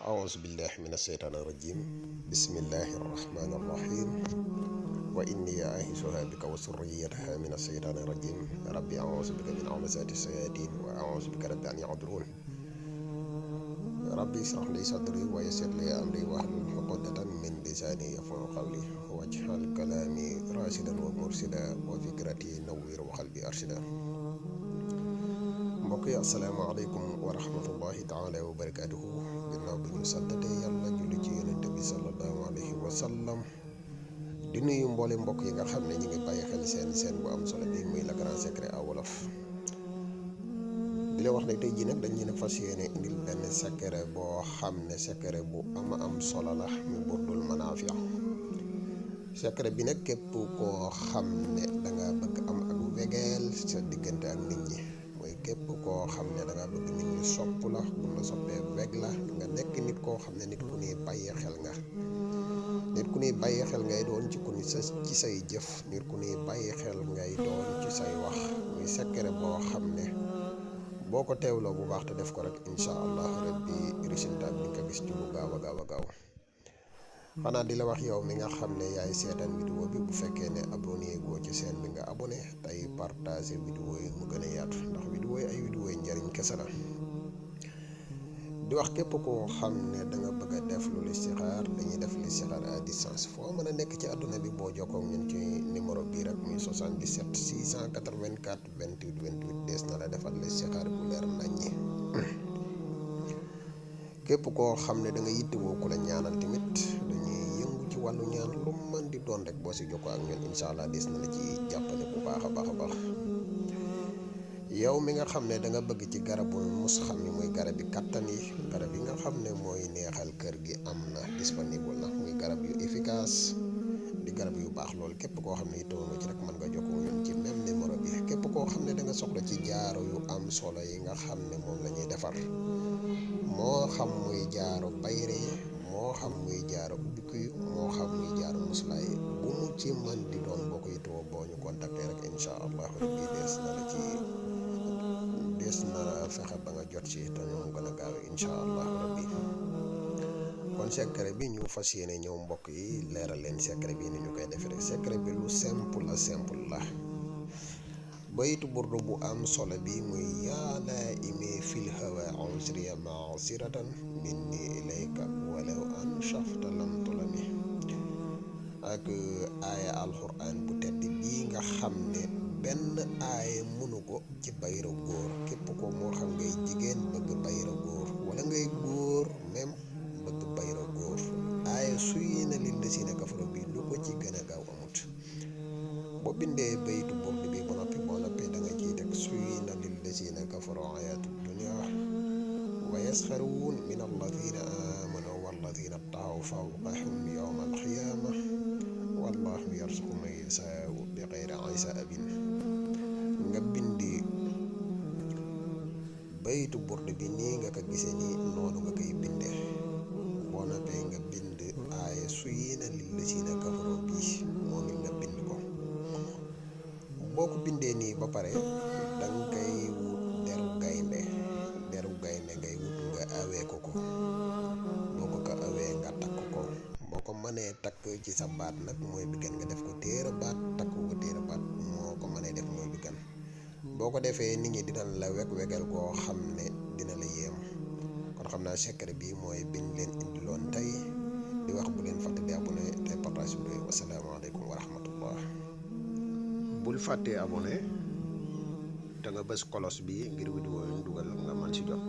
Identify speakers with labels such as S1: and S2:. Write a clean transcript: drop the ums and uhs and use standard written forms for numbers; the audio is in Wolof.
S1: أعوذ بالله من الشيطان الرجيم بسم الله الرحمن الرحيم وإني أعيذها بك وذريتها من الشيطان الرجيم ربي أعوذ بك من همزات الشياطين وأعوذ بك رب أن يحضرون ربي اشرح لي صدري ويسر لي أمري واحلل عقدة من لساني يفقهوا قولي واجعل كلامي راشدا ومرشدا وفكرتي نوّر وقلبي أرشدا. mbokk yi asalaamaaleykum wa rahmatullahi taala wa barakaatuhu. ginnaaw bi ñu santatee yàlla julli ci yonent bi sallallahu alayhi wa sallam di nuyu mboole mbokk yi nga xam ne ñu ngi bàyyi xel seen bu am solo bi muy Le Grand Secret à Wolof. di la wax ne tey jii nag dañ leen a fas yéene indil benn secret boo xam ne secret bu am solo la muy burdul manaafi'. secret bi nag képp koo xam ne danga bëgg am ak wegeel sa diggante ak nit ñi. mooy képp koo xam ne da nga bëgg nit ñi sopp la bu la soppee weg la nga nekk nit koo xam ne nit ku ñuy bàyyi xel nga. nit ku ñuy bàyyi xel ngay doon ci say jëf, nit ku ñuy bàyyi xel ngay doon ci say wax. muy secret boo xam ne boo ko teewloo bu baax te def ko rek incha allah rabbi résultat bi nga gis ci lu gaaw a gaaw. xanaa di la wax yow mi nga xam ne yaay seetaan vidéo bi bu fekkee ne abonné goo ci chaîne bi nga abonné tey partagé vidéo yi mu gën a yaatu ndax vidéo yi ay vidéo yi njariñ kese la. di wax képp koo xam ne da nga bëgg a def lu listixaar dañuy def listixaar à distance foo mën a nekk ci àdduna bi boo jokkoo ak ñun ci numéro bii rek muy 77 684 28 28 des na la defal listixaar bu leer naññi. képp koo xam ne da nga yittewoo ku la ñaanal tamit dañuy yëngu ci wàllu ñaan lu mën di doon rek boo si jokkoo ak ñun incha allah des na la ci jàppale bu baax a baax. yow mi nga xam ne da nga bëgg ci garabul mus xam ni muy garab yi kattan yi garab yi nga xam ne mooy neexal kër gi am na disponible na muy garab yu efficace di garab yu baax loolu képp koo xam ne yittewoo nga ci rek mën nga jokkoo ñun ci même numéro bi. képp koo xam ne da nga soxla ci jaaro yu am solo yi nga xam ne moom la ñuy defar moo xam muy jaaro bayre moo xam muy jaaro ubbiku moo xam muy jaaro muslaay bu mu ci mën di doon boo ko yittewoo boo ñu contacter rek incha allah rabbi des na fexe ba nga jot ci te ñu gën a gaaw incha allah rabbi. kon secret bi ñu fas yéene ñëw mbokk yi leeral leen secret bi ni ñu koy defee rek. secret bi lu simple la baytu burdu bu am solo bi muy yaa laa'imi fil hawa usriya ma'siratan minni ilayka walaw anshafta lam tulami. ak aaya alquran bu tedd bii nga xam ne benn aaya mënu ko ci bayra góor. képp ko moo xam ngay jigéen bëgg bayra góor wala ngay góor même bëgg bayra góor aaya suyyina lillazina kafaru bi lu ko ci gën a gaaw amut. boo bindee baytu burdu bi ba noppi da nga ciy teg suyyina lillazina kafaru hayaatu dunya wa yasxaruun min alladina amanu walladina ttaqaw fawqahum yawma alqiyaama wallahu yarzuqu man yashaau bi xayri hisaabin. nga bindi baytu burdu bi nii nga ko gisee nii noonu nga koy bindee boo noppee nga bind aaya suyyina lillazina kafaru bi moom it nga bind ko. boo ko bindee nii ba pare danga koy wut deru gaynde ngay wut nga awee ko boo ko awee nga takk ko. boo ko mënee takk ci sa baat nag mooy bi gën nga def ko téere baat takk ko téere baat moo ko mënee def mooy bi gën. boo ko defee nit ñi dina la wegal koo xam ne dina la yéem. kon xam naa secret bi mooy biñ leen indiloon tey di wax bu leen fàtte di abonné tey partage bi. wasalaamaaleykum wa rahmatullah. bul fàttee abonné te nga bës kolos bi ngir vidéo yi dugal nga mën ci jot.